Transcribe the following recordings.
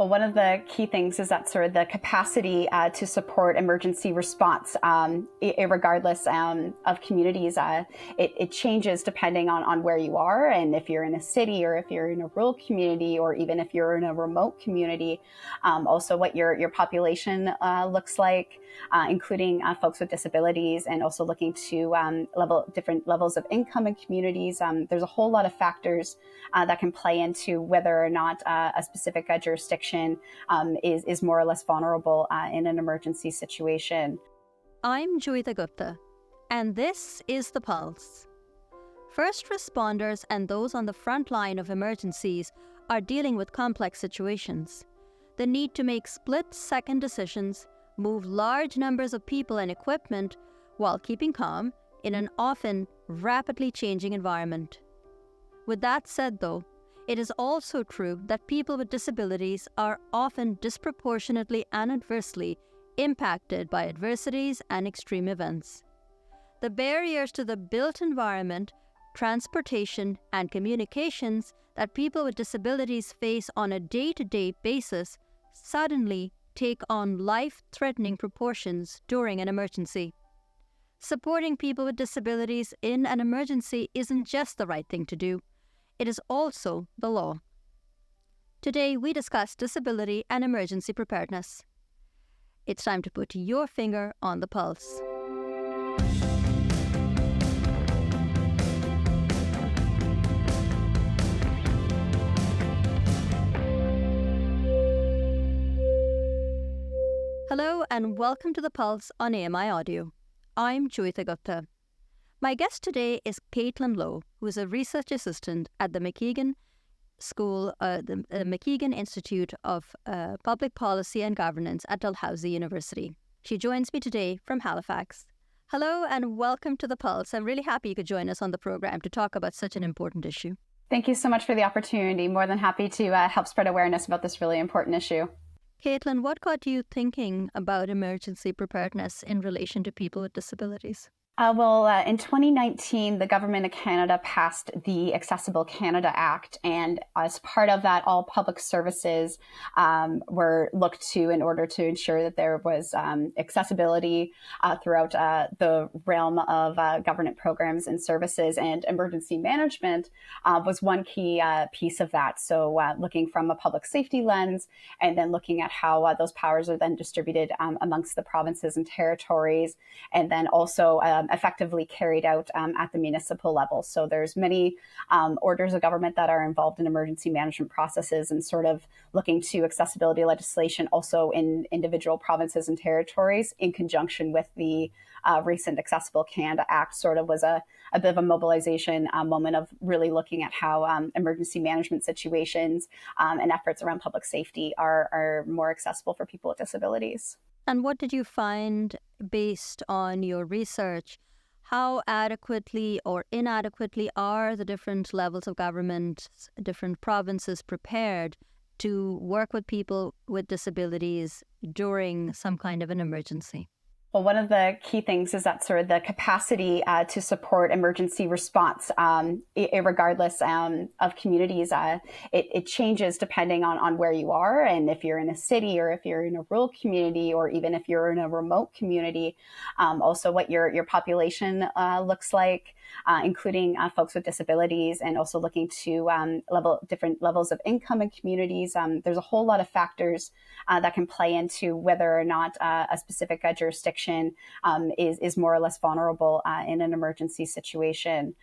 Well, one of the key things is that sort of the capacity to support emergency response, regardless of communities. It changes depending on where you are, and if you're in a city or if you're in a rural community or even if you're in a remote community. Also what your population looks like, including folks with disabilities, and also looking to different levels of income in communities. There's a whole lot of factors that can play into whether or not a specific jurisdiction is more or less vulnerable in an emergency situation. I'm Joeita, and this is The Pulse. First responders and those on the front line of emergencies are dealing with complex situations. The need to make split-second decisions, move large numbers of people and equipment while keeping calm in an often rapidly changing environment. With that said, though, it is also true that people with disabilities are often disproportionately and adversely impacted by adversities and extreme events. The barriers to the built environment, transportation, and communications that people with disabilities face on a day-to-day basis suddenly take on life-threatening proportions during an emergency. Supporting people with disabilities in an emergency isn't just the right thing to do. It is also the law. Today, we discuss disability and emergency preparedness. It's time to put your finger on the pulse. Hello and welcome to The Pulse on AMI Audio. I'm Joeita. My guest today is Kaitlynne Lowe, who is a research assistant at the MacEachen School, the MacEachen Institute of Public Policy and Governance at Dalhousie University. She joins me today from Halifax. Hello and welcome to The Pulse. I'm really happy you could join us on the program to talk about such an important issue. Thank you so much for the opportunity. More than happy to help spread awareness about this really important issue. Kaitlynne, what got you thinking about emergency preparedness in relation to people with disabilities? In 2019, the Government of Canada passed the Accessible Canada Act, and as part of that, all public services were looked to in order to ensure that there was accessibility throughout the realm of government programs and services, and emergency management was one key piece of that. So looking from a public safety lens, and then looking at how those powers are then distributed amongst the provinces and territories, and then also effectively carried out at the municipal level. So there's many orders of government that are involved in emergency management processes, and sort of looking to accessibility legislation also in individual provinces and territories in conjunction with the recent Accessible Canada Act sort of was a bit of a mobilization moment of really looking at how emergency management situations and efforts around public safety are more accessible for people with disabilities. And what did you find based on your research? How adequately or inadequately are the different levels of government, different provinces prepared to work with people with disabilities during some kind of an emergency? Well, one of the key things is that sort of the capacity to support emergency response, regardless of communities. It changes depending on where you are, and if you're in a city or if you're in a rural community or even if you're in a remote community. Also what your population looks like, including folks with disabilities, and also looking to different levels of income in communities. There's a whole lot of factors that can play into whether or not a specific jurisdiction is more or less vulnerable in an emergency situation.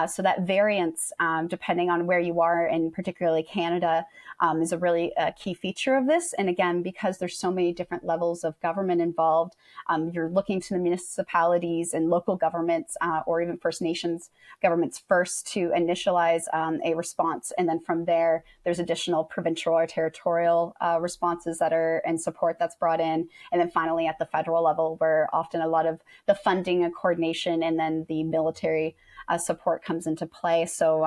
So that variance, depending on where you are, and particularly Canada, is a really key feature of this. And again, because there's so many different levels of government involved, you're looking to the municipalities and local governments or even First Nations governments first to initialize a response. And then from there, there's additional provincial or territorial responses that are and support that's brought in. And then finally at the federal level, where often a lot of the funding and coordination and then the military support comes into play. So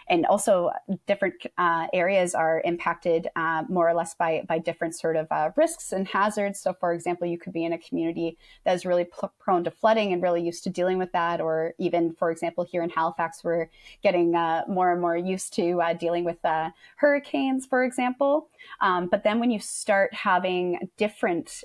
and also different areas are impacted more or less by different sort of risks and hazards. So for example, you could be in a community that is really prone to flooding and really used to dealing with that, or even, for example, here in Halifax, we're getting more and more used to dealing with hurricanes, for example. But then when you start having different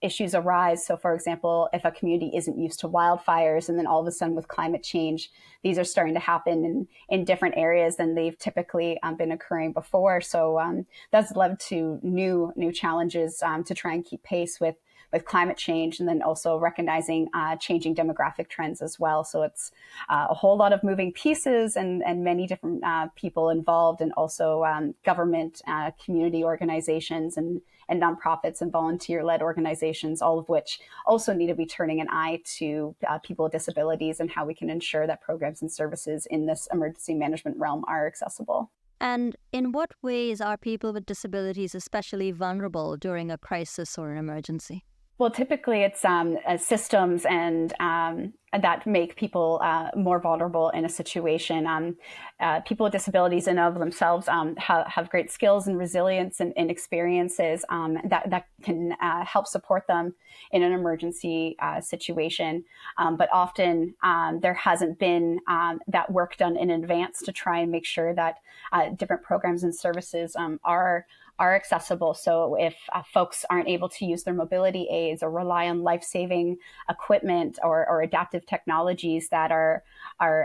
issues arise, so for example, if a community isn't used to wildfires, and then all of a sudden with climate change, these are starting to happen in different areas than they've typically been occurring before. So that's led to new challenges to try and keep pace with climate change, and then also recognizing changing demographic trends as well. So it's a whole lot of moving pieces and many different people involved, and also government, community organizations, and nonprofits and volunteer-led organizations, all of which also need to be turning an eye to people with disabilities and how we can ensure that programs and services in this emergency management realm are accessible. And in what ways are people with disabilities especially vulnerable during a crisis or an emergency? Well, typically it's systems and that make people more vulnerable in a situation. People with disabilities in and of themselves have great skills and resilience and experiences that can help support them in an emergency situation. But often there hasn't been that work done in advance to try and make sure that different programs and services are accessible. So if folks aren't able to use their mobility aids or rely on life-saving equipment or adaptive technologies that are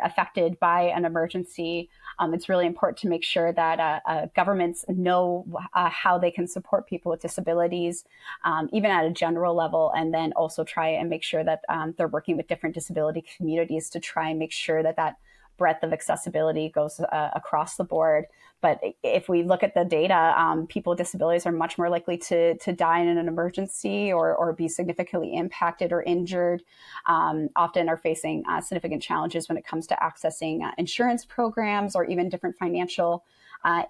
affected by an emergency, it's really important to make sure that governments know how they can support people with disabilities, even at a general level, and then also try and make sure that they're working with different disability communities to try and make sure that breadth of accessibility goes across the board. But if we look at the data, people with disabilities are much more likely to die in an emergency or be significantly impacted or injured, often are facing significant challenges when it comes to accessing insurance programs or even different financial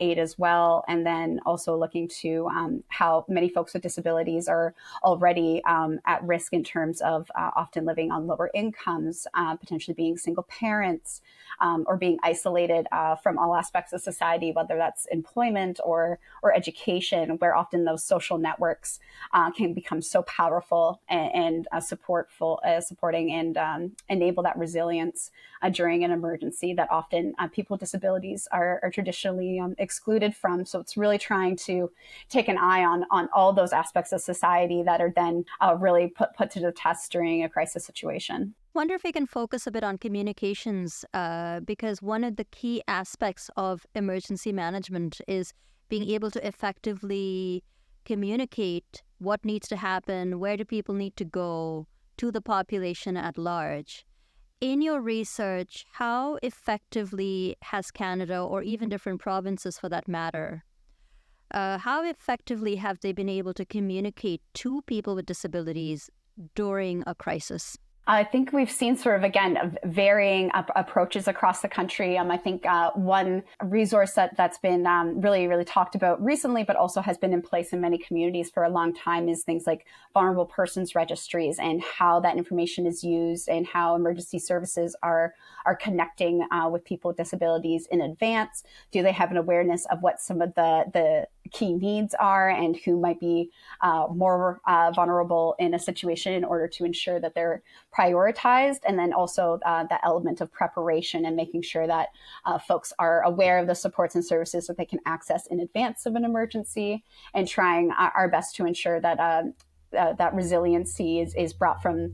aid as well. And then also looking to how many folks with disabilities are already at risk in terms of often living on lower incomes, potentially being single parents, or being isolated from all aspects of society, whether that's employment or education, where often those social networks can become so powerful and supporting and enable that resilience during an emergency that often people with disabilities are traditionally excluded from. So it's really trying to take an eye on all those aspects of society that are then really put to the test during a crisis situation. Wonder if we can focus a bit on communications, because one of the key aspects of emergency management is being able to effectively communicate what needs to happen, where do people need to go to the population at large. In your research, how effectively has Canada, or even different provinces for that matter, how effectively have they been able to communicate to people with disabilities during a crisis? I think we've seen sort of, again, varying approaches across the country. I think one resource that's been really, really talked about recently, but also has been in place in many communities for a long time, is things like vulnerable persons registries, and how that information is used, and how emergency services are connecting with people with disabilities in advance. Do they have an awareness of what some of the key needs are, and who might be more vulnerable in a situation, in order to ensure that they're prioritized? And then also the element of preparation and making sure that folks are aware of the supports and services that they can access in advance of an emergency, and trying our best to ensure that that resiliency is brought from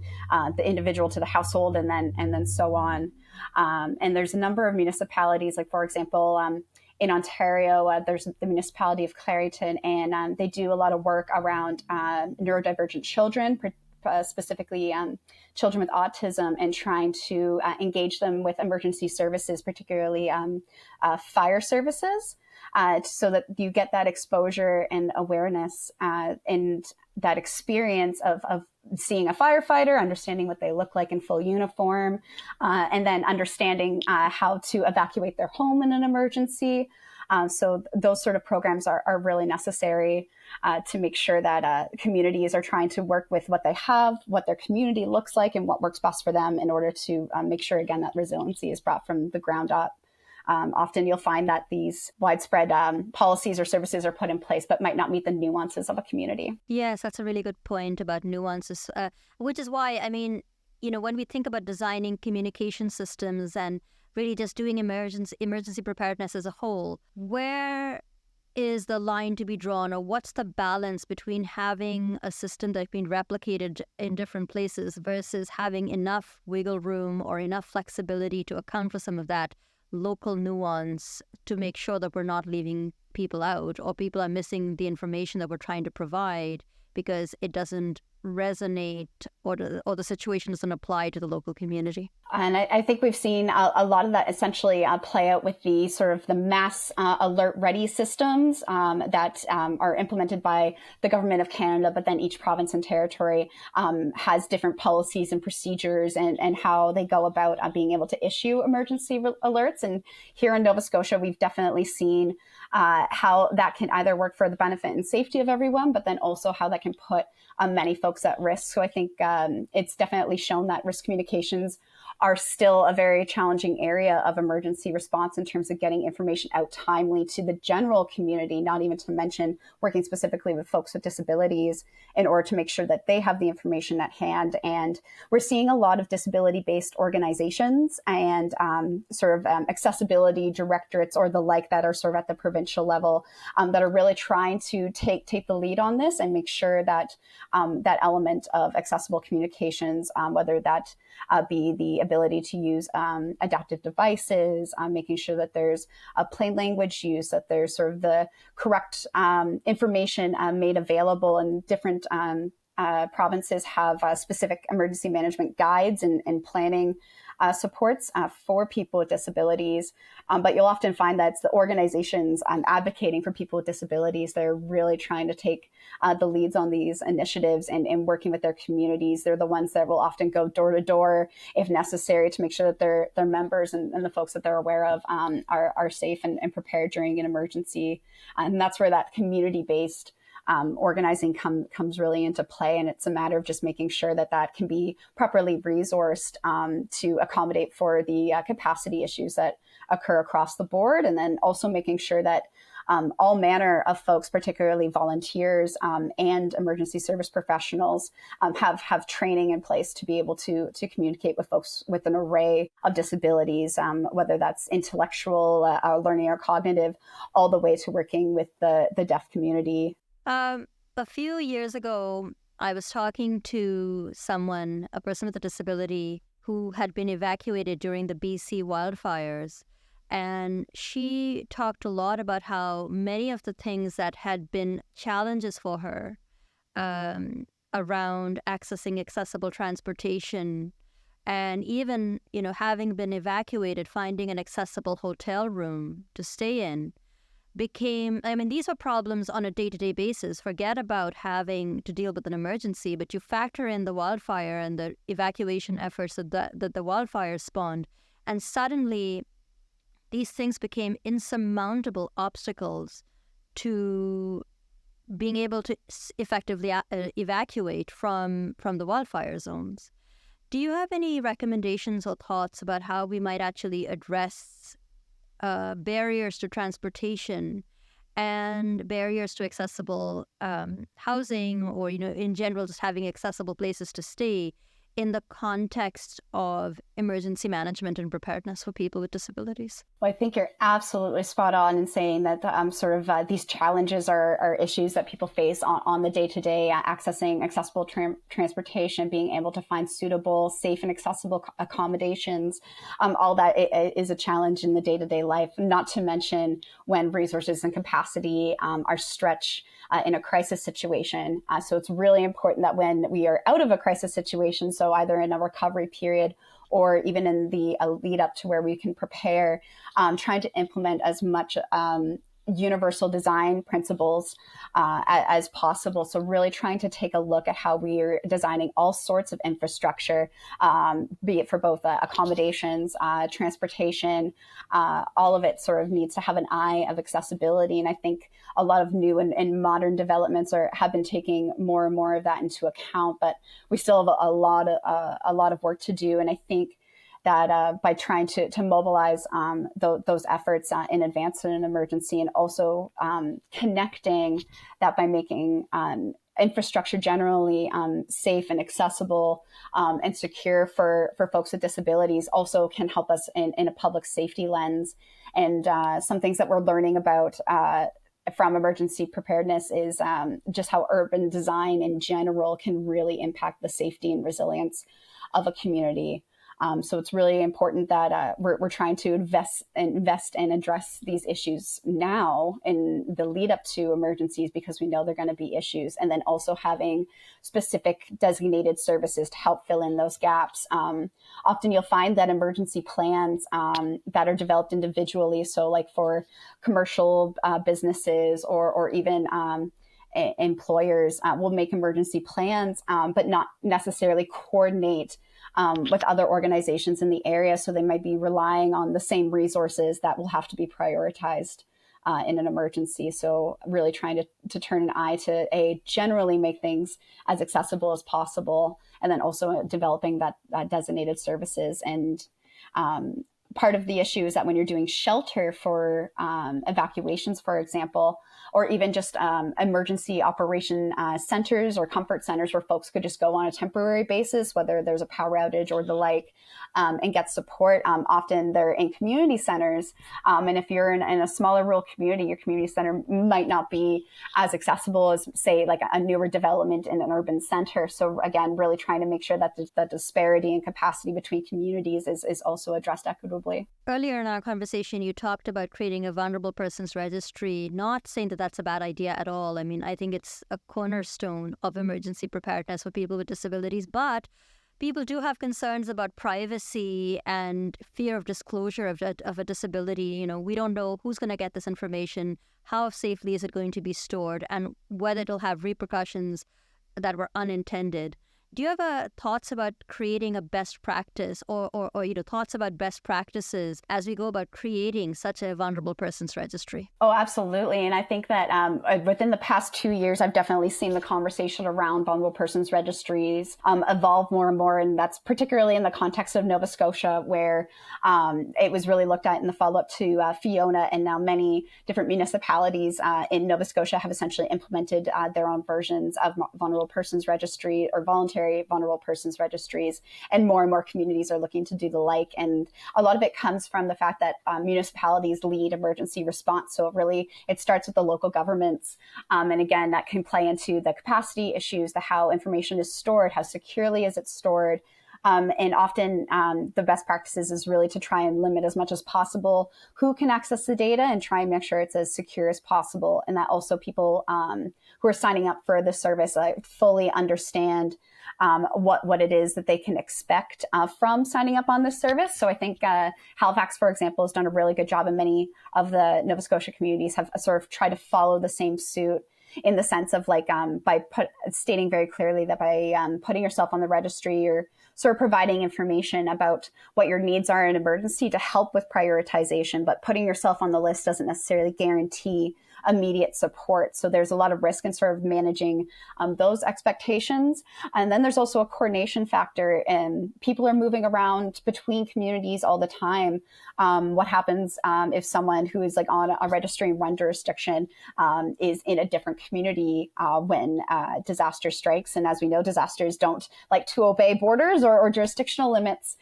the individual to the household, and then so on. And there's a number of municipalities, like for example, in Ontario, there's the municipality of Clarington, and they do a lot of work around neurodivergent children, specifically children with autism, and trying to engage them with emergency services, particularly fire services, so that you get that exposure and awareness and that experience of seeing a firefighter, understanding what they look like in full uniform, and then understanding how to evacuate their home in an emergency. So those sort of programs are really necessary to make sure that communities are trying to work with what they have, what their community looks like, and what works best for them, in order to make sure, again, that resiliency is brought from the ground up. Often you'll find that these widespread policies or services are put in place, but might not meet the nuances of a community. Yes, that's a really good point about nuances, which is why, I mean, when we think about designing communication systems and really just doing emergency preparedness as a whole, where is the line to be drawn, or what's the balance between having a system that's been replicated in different places versus having enough wiggle room or enough flexibility to account for some of that local nuance to make sure that we're not leaving people out or people are missing the information that we're trying to provide because it doesn't resonate or the situation doesn't apply to the local community. And I think we've seen a lot of that essentially play out with the sort of the mass alert ready systems that are implemented by the government of Canada, but then each province and territory has different policies and procedures and how they go about being able to issue emergency alerts. And here in Nova Scotia, we've definitely seen how that can either work for the benefit and safety of everyone, but then also how that can put many folks at risk. So I think it's definitely shown that risk communications are still a very challenging area of emergency response in terms of getting information out timely to the general community, not even to mention working specifically with folks with disabilities in order to make sure that they have the information at hand. And we're seeing a lot of disability-based organizations and accessibility directorates or the like that are sort of at the provincial level that are really trying to take the lead on this and make sure that that element of accessible communications, whether that be the ability to use adaptive devices, making sure that there's a plain language use, that there's sort of the correct information made available, and different provinces have specific emergency management guides and planning supports for people with disabilities. But you'll often find that it's the organizations advocating for people with disabilities. They're really trying to take the leads on these initiatives and working with their communities. They're the ones that will often go door to door if necessary to make sure that their members and the folks that they're aware of are safe and prepared during an emergency. And that's where that community-based organizing comes really into play. And it's a matter of just making sure that that can be properly resourced to accommodate for the capacity issues that occur across the board. And then also making sure that all manner of folks, particularly volunteers and emergency service professionals, have training in place to be able to communicate with folks with an array of disabilities, whether that's intellectual, learning, or cognitive, all the way to working with the deaf community. A few years ago, I was talking to someone, a person with a disability, who had been evacuated during the BC wildfires. And she talked a lot about how many of the things that had been challenges for her around accessing accessible transportation and even, having been evacuated, finding an accessible hotel room to stay in these were problems on a day-to-day basis. Forget about having to deal with an emergency, but you factor in the wildfire and the evacuation efforts that the wildfire spawned, and suddenly these things became insurmountable obstacles to being able to effectively evacuate from the wildfire zones. Do you have any recommendations or thoughts about how we might actually address barriers to transportation and barriers to accessible housing, or in general just having accessible places to stay in the context of emergency management and preparedness for people with disabilities? Well, I think you're absolutely spot on in saying that these challenges are issues that people face on the day-to-day, accessing accessible transportation, being able to find suitable, safe, and accessible accommodations. All that is a challenge in the day-to-day life, not to mention when resources and capacity are stretched in a crisis situation. So it's really important that when we are out of a crisis situation, so either in a recovery period or even in the lead up to where we can prepare, trying to implement as much universal design principles as possible. So really trying to take a look at how we are designing all sorts of infrastructure, be it for both accommodations, transportation, all of it sort of needs to have an eye of accessibility. And I think a lot of new and modern developments have been taking more and more of that into account, but we still have a lot of work to do. And I think that by trying to mobilize those efforts in advance in an emergency, and also connecting that by making infrastructure generally safe and accessible and secure for folks with disabilities also can help us in a public safety lens. And some things that we're learning about from emergency preparedness is just how urban design in general can really impact the safety and resilience of a community. So it's really important that we're trying to invest and address these issues now in the lead up to emergencies, because we know they're going to be issues. And then also having specific designated services to help fill in those gaps. Often you'll find that emergency plans that are developed individually, so like for commercial businesses or even employers will make emergency plans, but not necessarily coordinate with other organizations in the area. So they might be relying on the same resources that will have to be prioritized in an emergency. So really trying to turn an eye to generally make things as accessible as possible, and then also developing that designated services. And part of the issue is that when you're doing shelter for evacuations, for example, or even just emergency operation centers or comfort centers where folks could just go on a temporary basis, whether there's a power outage or the like, and get support. Often they're in community centers. And if you're in a smaller rural community, your community center might not be as accessible as, say, like a newer development in an urban center. So again, really trying to make sure that the disparity and capacity between communities is also addressed equitably. Earlier in our conversation, you talked about creating a vulnerable persons registry, not saying that that's a bad idea at all. I mean, I think it's a cornerstone of emergency preparedness for people with disabilities, but people do have concerns about privacy and fear of disclosure of a disability. You know, we don't know who's going to get this information, how safely is it going to be stored, and whether it'll have repercussions that were unintended. Do you have thoughts about creating a best practice or thoughts about best practices as we go about creating such a vulnerable persons registry? Oh, absolutely. And I think that within the past 2 years, I've definitely seen the conversation around vulnerable persons registries evolve more and more. And that's particularly in the context of Nova Scotia, where it was really looked at in the follow-up to Fiona. And now many different municipalities in Nova Scotia have essentially implemented their own versions of vulnerable persons registry or voluntary vulnerable persons registries, and more communities are looking to do the like. And a lot of it comes from the fact that municipalities lead emergency response. So it starts with the local governments. And again, that can play into the capacity issues, how information is stored, how securely is it stored. And often the best practices is really to try and limit as much as possible who can access the data and try and make sure it's as secure as possible. And that also people who are signing up for the service fully understand what it is that they can expect from signing up on this service. So I think Halifax, for example, has done a really good job, and many of the Nova Scotia communities have sort of tried to follow the same suit, in the sense of by stating very clearly that by putting yourself on the registry, you're sort of providing information about what your needs are in an emergency to help with prioritization. But putting yourself on the list doesn't necessarily guarantee immediate support. So there's a lot of risk in sort of managing those expectations. And then there's also a coordination factor, and people are moving around between communities all the time. What happens if someone who is on a registry in one jurisdiction is in a different community when disaster strikes? And as we know, disasters don't like to obey borders or jurisdictional limits.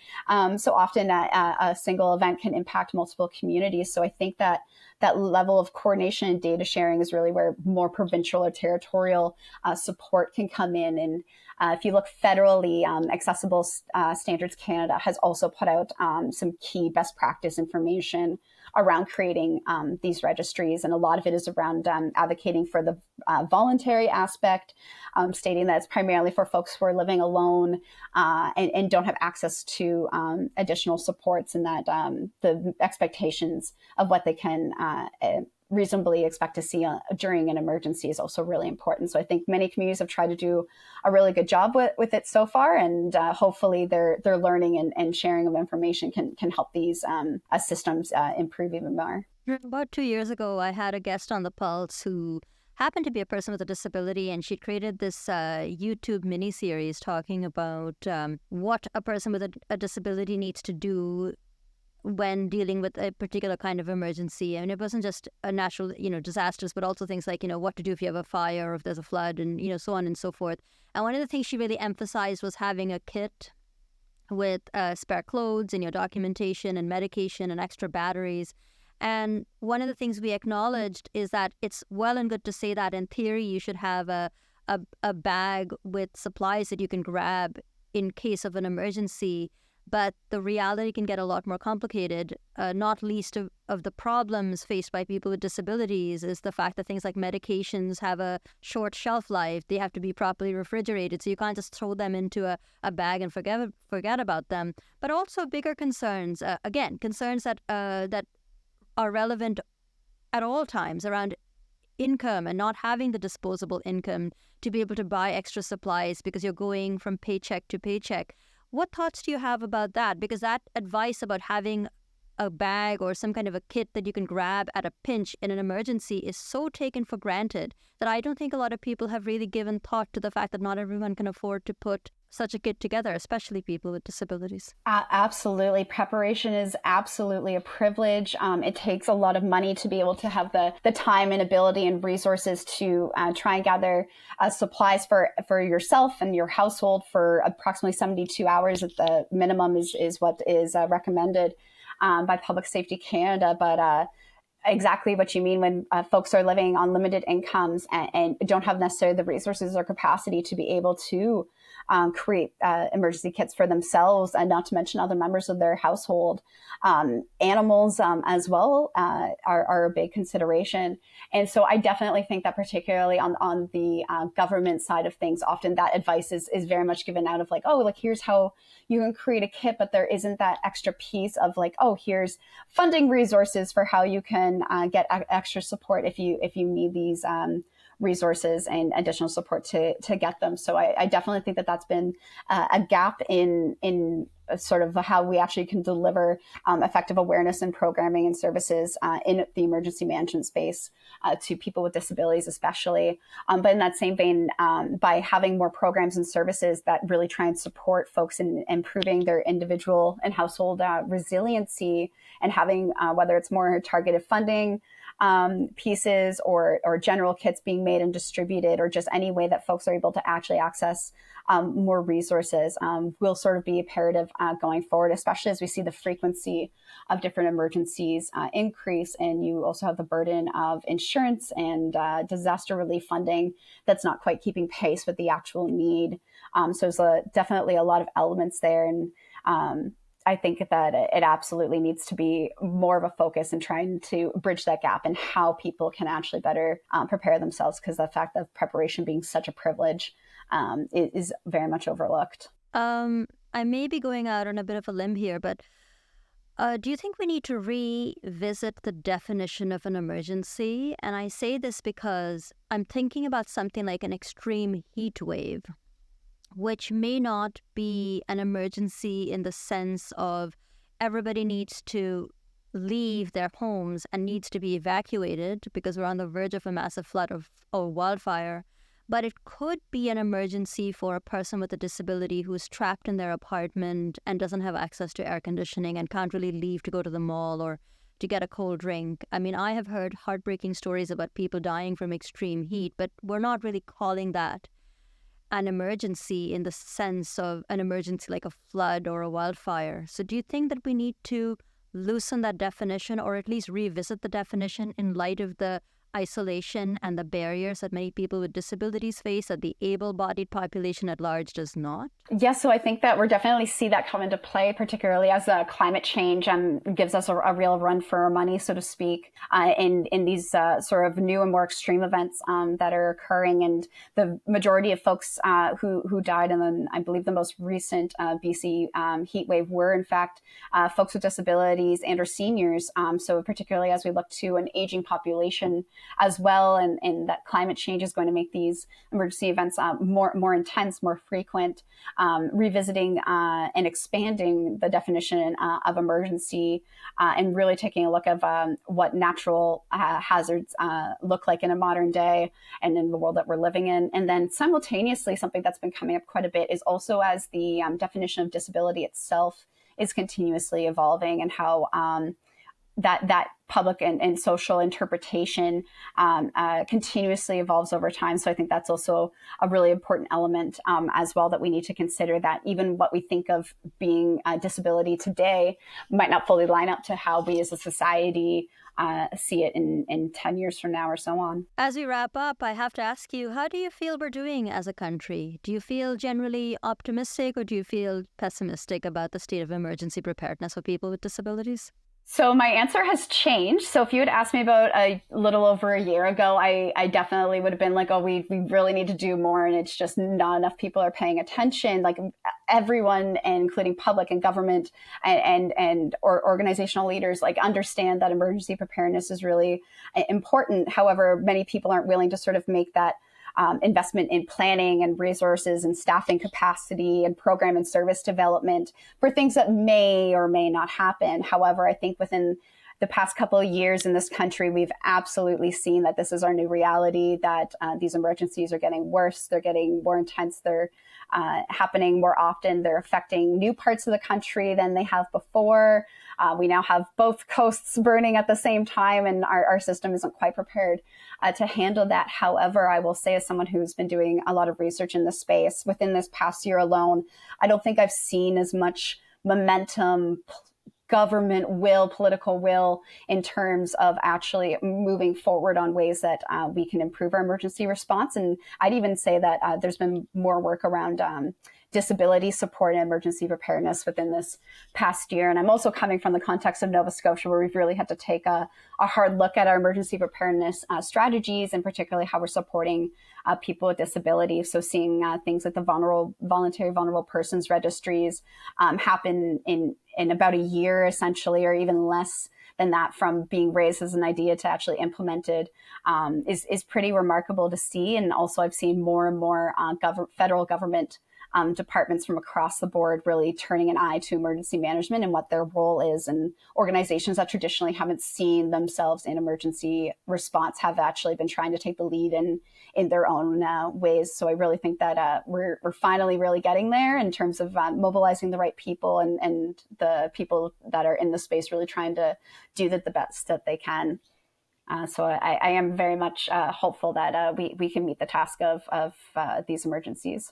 So often a single event can impact multiple communities. So I think that level of coordination and data sharing is really where more provincial or territorial support can come in. And if you look federally, Accessible Standards Canada has also put out some key best practice information around creating these registries. And a lot of it is around advocating for the voluntary aspect, stating that it's primarily for folks who are living alone and don't have access to additional supports, and that the expectations of what they can reasonably expect to see during an emergency is also really important. So I think many communities have tried to do a really good job with it so far, and hopefully their learning and sharing of information can help these systems improve even more. About 2 years ago, I had a guest on the Pulse who happened to be a person with a disability, and she created this YouTube miniseries talking about what a person with a disability needs to do when dealing with a particular kind of emergency. And it wasn't just a natural, disasters, but also things like, what to do if you have a fire or if there's a flood and, so on and so forth. And one of the things she really emphasized was having a kit with spare clothes and your documentation and medication and extra batteries. And one of the things we acknowledged is that it's well and good to say that in theory you should have a bag with supplies that you can grab in case of an emergency. But the reality can get a lot more complicated, not least of the problems faced by people with disabilities is the fact that things like medications have a short shelf life. They have to be properly refrigerated, so you can't just throw them into a bag and forget about them. But also bigger concerns, concerns that are relevant at all times around income and not having the disposable income to be able to buy extra supplies because you're going from paycheck to paycheck. What thoughts do you have about that? Because that advice about having a bag or some kind of a kit that you can grab at a pinch in an emergency is so taken for granted that I don't think a lot of people have really given thought to the fact that not everyone can afford to put such a kit together, especially people with disabilities. Absolutely. Preparation is absolutely a privilege. It takes a lot of money to be able to have the time and ability and resources to try and gather supplies for yourself and your household for approximately 72 hours at the minimum is what is recommended by Public Safety Canada. But exactly what you mean when folks are living on limited incomes and don't have necessarily the resources or capacity to be able to create emergency kits for themselves, and not to mention other members of their household. Animals as well are a big consideration. And so I definitely think that particularly on the government side of things, often that advice is very much given out of like, oh, like here's how you can create a kit, but there isn't that extra piece of like, oh, here's funding resources for how you can get extra support if you need these resources and additional support to get them. So I definitely think that that's been a gap in sort of how we actually can deliver effective awareness and programming and services in the emergency management space to people with disabilities especially. But in that same vein, by having more programs and services that really try and support folks in improving their individual and household resiliency, and having whether it's more targeted funding pieces or general kits being made and distributed, or just any way that folks are able to actually access more resources will sort of be imperative going forward, especially as we see the frequency of different emergencies increase. And you also have the burden of insurance and disaster relief funding that's not quite keeping pace with the actual need. So there's definitely a lot of elements there. And I think that it absolutely needs to be more of a focus in trying to bridge that gap and how people can actually better prepare themselves, because the fact of preparation being such a privilege is very much overlooked. I may be going out on a bit of a limb here, but do you think we need to revisit the definition of an emergency? And I say this because I'm thinking about something like an extreme heat wave, which may not be an emergency in the sense of everybody needs to leave their homes and needs to be evacuated because we're on the verge of a massive flood or wildfire. But it could be an emergency for a person with a disability who's trapped in their apartment and doesn't have access to air conditioning and can't really leave to go to the mall or to get a cold drink. I mean, I have heard heartbreaking stories about people dying from extreme heat, but we're not really calling that an emergency in the sense of an emergency like a flood or a wildfire. So do you think that we need to loosen that definition, or at least revisit the definition in light of the isolation and the barriers that many people with disabilities face that the able-bodied population at large does not? Yes, so I think that we're definitely see that come into play, particularly as climate change gives us a real run for our money, so to speak, in these sort of new and more extreme events that are occurring. And the majority of folks who died in, I believe, the most recent BC heat wave were, in fact, folks with disabilities and or seniors. So particularly as we look to an aging population as well, and that climate change is going to make these emergency events more intense, more frequent, revisiting and expanding the definition of emergency, and really taking a look at what natural hazards look like in a modern day and in the world that we're living in. And then simultaneously, something that's been coming up quite a bit is also as the definition of disability itself is continuously evolving, and how that public and social interpretation continuously evolves over time. So I think that's also a really important element as well, that we need to consider, that even what we think of being a disability today might not fully line up to how we as a society see it in 10 years from now or so on. As we wrap up, I have to ask you, how do you feel we're doing as a country? Do you feel generally optimistic, or do you feel pessimistic about the state of emergency preparedness for people with disabilities? So my answer has changed. So if you had asked me about a little over a year ago, I definitely would have been like, oh, we really need to do more. And it's just not enough people are paying attention. Like everyone, including public and government or organizational leaders, like understand that emergency preparedness is really important. However, many people aren't willing to sort of make that investment in planning and resources and staffing capacity and program and service development for things that may or may not happen. However, I think within the past couple of years in this country, we've absolutely seen that this is our new reality, that these emergencies are getting worse, they're getting more intense, they're happening more often, they're affecting new parts of the country than they have before. We now have both coasts burning at the same time, and our system isn't quite prepared to handle that. However, I will say, as someone who's been doing a lot of research in this space, within this past year alone, I don't think I've seen as much momentum, government will, political will, in terms of actually moving forward on ways that we can improve our emergency response. And I'd even say that there's been more work around disability support and emergency preparedness within this past year. And I'm also coming from the context of Nova Scotia, where we've really had to take a hard look at our emergency preparedness strategies, and particularly how we're supporting people with disabilities. So seeing things like the voluntary vulnerable persons registries happen in about a year, essentially, or even less than that, from being raised as an idea to actually implemented, is pretty remarkable to see. And also I've seen more and more federal government departments from across the board really turning an eye to emergency management and what their role is. And organizations that traditionally haven't seen themselves in emergency response have actually been trying to take the lead in their own ways. So I really think that we're finally really getting there in terms of mobilizing the right people and the people that are in the space really trying to do the best that they can. So I am very much hopeful that we can meet the task of these emergencies.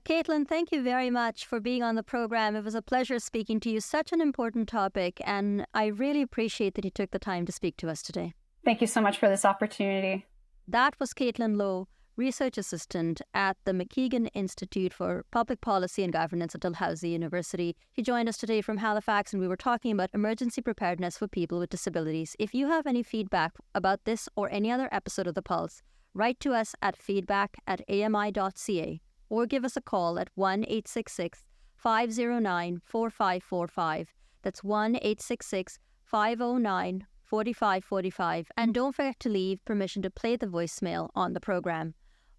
Kaitlynne, thank you very much for being on the program. It was a pleasure speaking to you. Such an important topic, and I really appreciate that you took the time to speak to us today. Thank you so much for this opportunity. That was Kaitlynne Lowe, Research Assistant at the MacEachen Institute for Public Policy and Governance at Dalhousie University. She joined us today from Halifax, and we were talking about emergency preparedness for people with disabilities. If you have any feedback about this or any other episode of The Pulse, write to us at feedback@ami.ca. or give us a call at 1-866-509-4545. That's 1-866-509-4545. And don't forget to leave permission to play the voicemail on the program.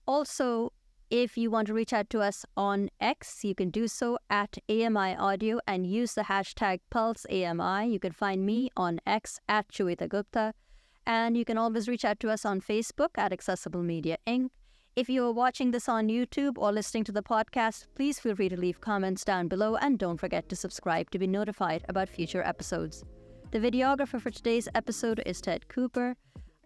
Also, if you want to reach out to us on X, you can do so at AMI Audio and use the hashtag PulseAMI. You can find me on X at Joeita Gupta. And you can always reach out to us on Facebook at Accessible Media Inc. If you are watching this on YouTube or listening to the podcast, please feel free to leave comments down below, and don't forget to subscribe to be notified about future episodes. The videographer for today's episode is Ted Cooper.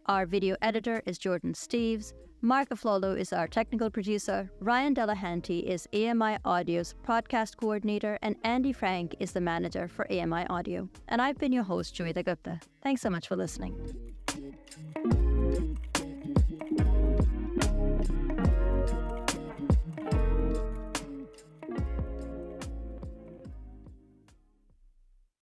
Our video editor is Jordan Steves. Mark Aflalo is our technical producer. Ryan Delahanty is AMI Audio's podcast coordinator, and Andy Frank is the manager for AMI Audio. And I've been your host, Joeita Gupta. Thanks so much for listening.